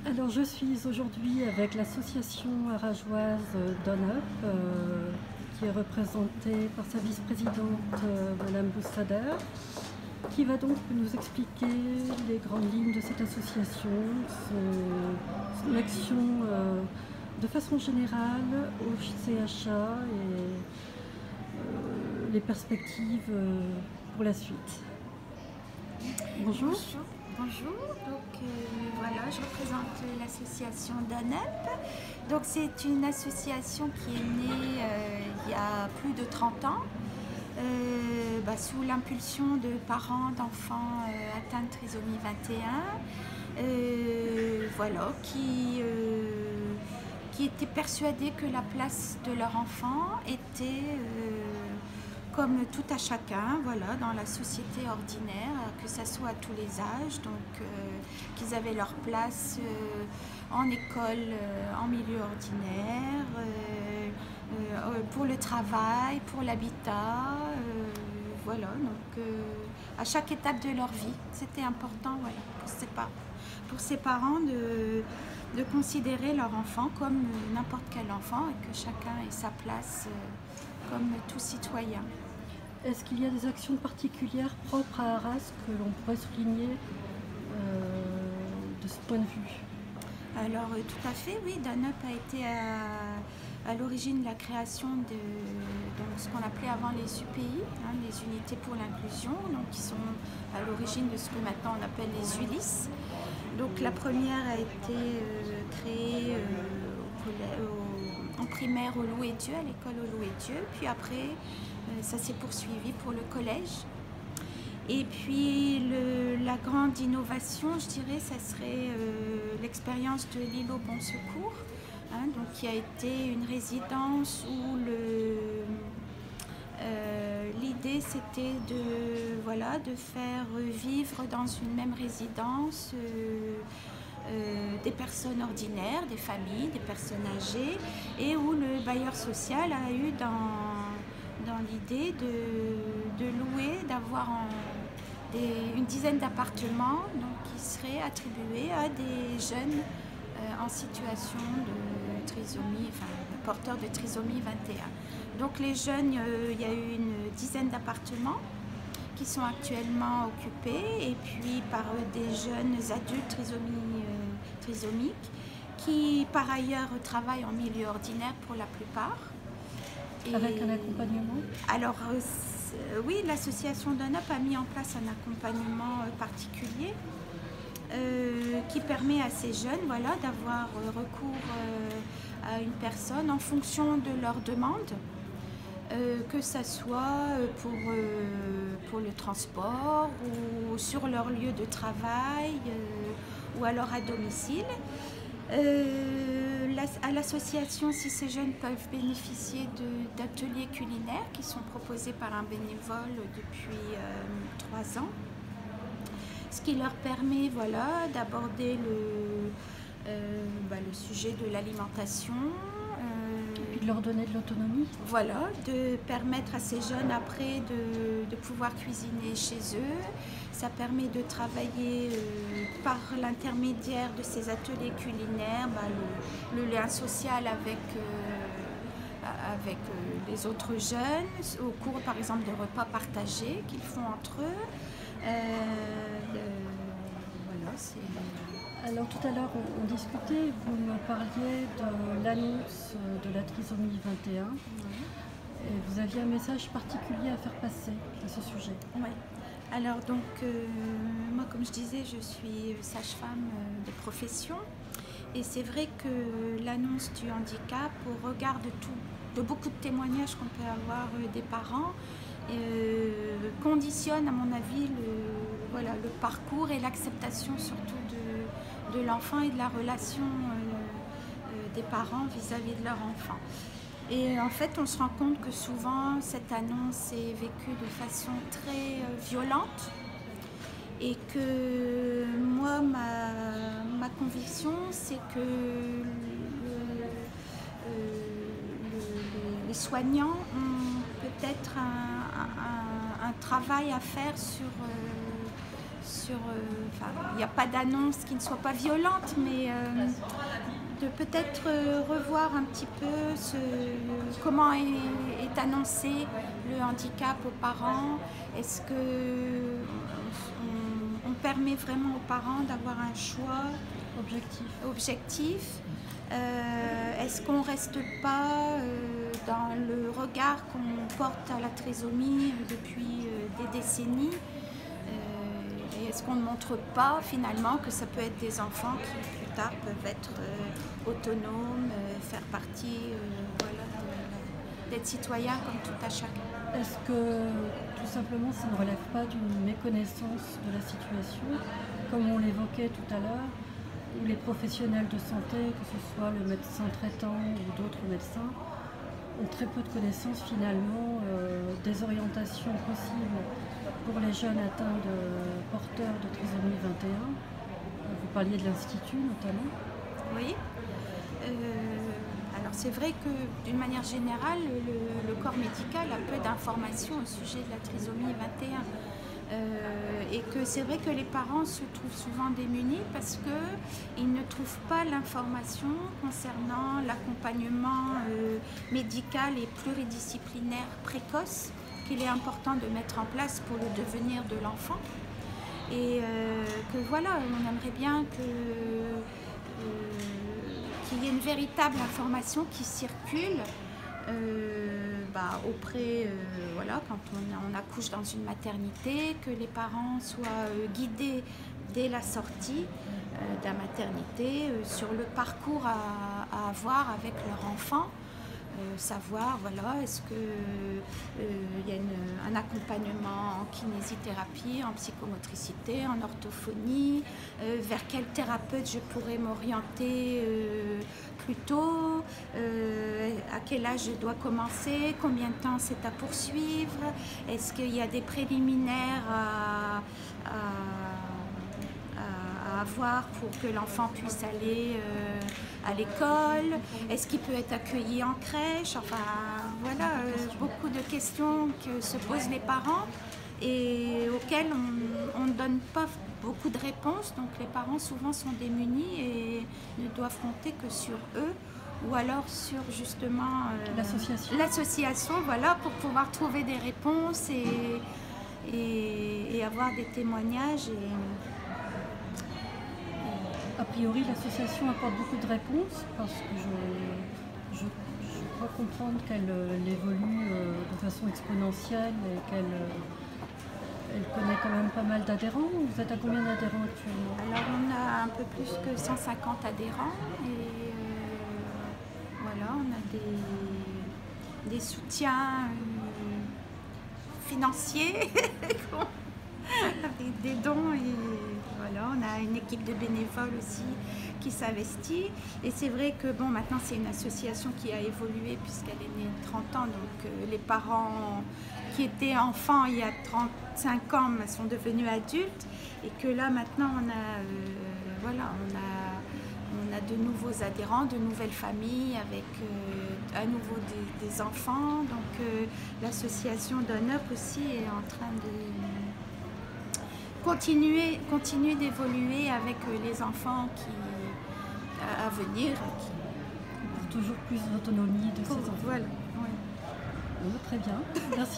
Alors je suis aujourd'hui avec l'association arageoise DonUp, qui est représentée par sa vice-présidente Madame Boussader, qui va donc nous expliquer les grandes lignes de cette association, son action de façon générale au CHA et les perspectives pour la suite. Bonjour. Bonjour. Bonjour. Donc voilà, je représente l'association DonUp. Donc c'est une association qui est née il y a plus de 30 ans sous l'impulsion de parents d'enfants atteints de trisomie 21. Voilà, qui étaient persuadés que la place de leur enfant était comme tout à chacun, voilà, dans la société ordinaire, que ça soit à tous les âges, donc qu'ils avaient leur place en école, en milieu ordinaire, pour le travail, pour l'habitat, voilà, donc à chaque étape de leur vie, c'était important, voilà, pour ces parents de considérer leur enfant comme n'importe quel enfant et que chacun ait sa place comme tout citoyen. Est-ce qu'il y a des actions particulières propres à Arras que l'on pourrait souligner de ce point de vue? Alors tout à fait, oui, DonUp a été à l'origine de la création de ce qu'on appelait avant les UPI, les unités pour l'inclusion, donc qui sont à l'origine de ce que maintenant on appelle les ULIS. Donc la première a été créée en primaire au Loué-Dieu, à l'école au Loué-Dieu, puis après ça s'est poursuivi pour le collège. Et puis la grande innovation, je dirais, ça serait l'expérience de l'îlot Bon Secours, donc qui a été une résidence où l'idée c'était de faire vivre dans une même résidence des personnes ordinaires, des familles, des personnes âgées, et où le bailleur social a eu dans l'idée de louer, d'avoir une dizaine d'appartements qui seraient attribués à des jeunes en situation de trisomie, enfin porteurs de trisomie 21. Donc les jeunes, il y a eu une dizaine d'appartements qui sont actuellement occupés, et puis par des jeunes adultes trisomiques qui par ailleurs travaillent en milieu ordinaire pour la plupart. Avec un accompagnement? Alors oui, l'association DonUp a mis en place un accompagnement particulier qui permet à ces jeunes d'avoir recours à une personne en fonction de leur demande, que ce soit pour le transport ou sur leur lieu de travail ou alors à domicile. À l'association, si ces jeunes peuvent bénéficier d'ateliers culinaires qui sont proposés par un bénévole depuis 3 ans, ce qui leur permet d'aborder le sujet de l'alimentation. Et de leur donner de l'autonomie. Voilà, de permettre à ces jeunes après de pouvoir cuisiner chez eux. Ça permet de travailler par l'intermédiaire de ces ateliers culinaires, le lien social avec les autres jeunes, au cours par exemple de repas partagés qu'ils font entre eux. Alors tout à l'heure on discutait, vous me parliez de l'annonce de la trisomie 21. Et vous aviez un message particulier à faire passer à ce sujet. Oui. Alors donc moi, comme je disais, je suis sage-femme de profession, et c'est vrai que l'annonce du handicap, au regard de beaucoup de témoignages qu'on peut avoir des parents, conditionne à mon avis le parcours et l'acceptation surtout de l'enfant et de la relation des parents vis-à-vis de leur enfant. Et en fait, on se rend compte que souvent, cette annonce est vécue de façon très violente, et que moi, ma conviction, c'est que les soignants ont peut-être un travail à faire il n'y a pas d'annonce qui ne soit pas violente, mais de peut-être revoir un petit peu comment est annoncé le handicap aux parents. Est-ce que on permet vraiment aux parents d'avoir un choix objectif? Est-ce qu'on ne reste pas dans le regard qu'on porte à la trisomie depuis des décennies? Et est-ce qu'on ne montre pas finalement que ça peut être des enfants qui plus tard peuvent être autonomes, faire partie d'être citoyens comme tout à chacun? Est-ce que tout simplement ça ne relève pas d'une méconnaissance de la situation, comme on l'évoquait tout à l'heure, où les professionnels de santé, que ce soit le médecin traitant ou d'autres médecins, ont très peu de connaissances finalement des orientations possibles pour les jeunes atteints de porteurs de trisomie 21. Vous parliez de l'Institut notamment. Oui. Alors c'est vrai que d'une manière générale, le corps médical a peu d'informations au sujet de la trisomie 21. Et que c'est vrai que les parents se trouvent souvent démunis parce qu'ils ne trouvent pas l'information concernant l'accompagnement médical et pluridisciplinaire précoce qu'il est important de mettre en place pour le devenir de l'enfant. Et que voilà, on aimerait bien qu'il y ait une véritable information qui circule auprès, quand on accouche dans une maternité, que les parents soient guidés dès la sortie de la maternité sur le parcours à avoir avec leur enfant. Savoir, est-ce qu'il y a un accompagnement en kinésithérapie, en psychomotricité, en orthophonie, vers quel thérapeute je pourrais m'orienter plus tôt, à quel âge je dois commencer, combien de temps c'est à poursuivre, est-ce qu'il y a des préliminaires à avoir pour que l'enfant puisse aller à l'école, est-ce qu'il peut être accueilli en crèche, beaucoup de questions que se posent les parents et auxquelles on ne donne pas beaucoup de réponses, donc les parents souvent sont démunis et ne doivent compter que sur eux ou alors sur justement l'association, pour pouvoir trouver des réponses et avoir des témoignages. A priori, l'association apporte beaucoup de réponses parce que je crois comprendre qu'elle évolue de façon exponentielle et qu'elle connaît quand même pas mal d'adhérents. Vous êtes à combien d'adhérents actuellement? Alors on a un peu plus que 150 adhérents et on a des soutiens financiers, des dons et on a une équipe de bénévoles aussi qui s'investit et c'est vrai que maintenant c'est une association qui a évolué puisqu'elle est née de 30 ans, donc les parents qui étaient enfants il y a 35 ans sont devenus adultes et que là maintenant on a de nouveaux adhérents, de nouvelles familles avec à nouveau des enfants, donc l'association Don Up aussi est en train de continuer d'évoluer avec les enfants à venir. Pour toujours plus d'autonomie de ces enfants. Voilà. Oui. Très bien. Merci.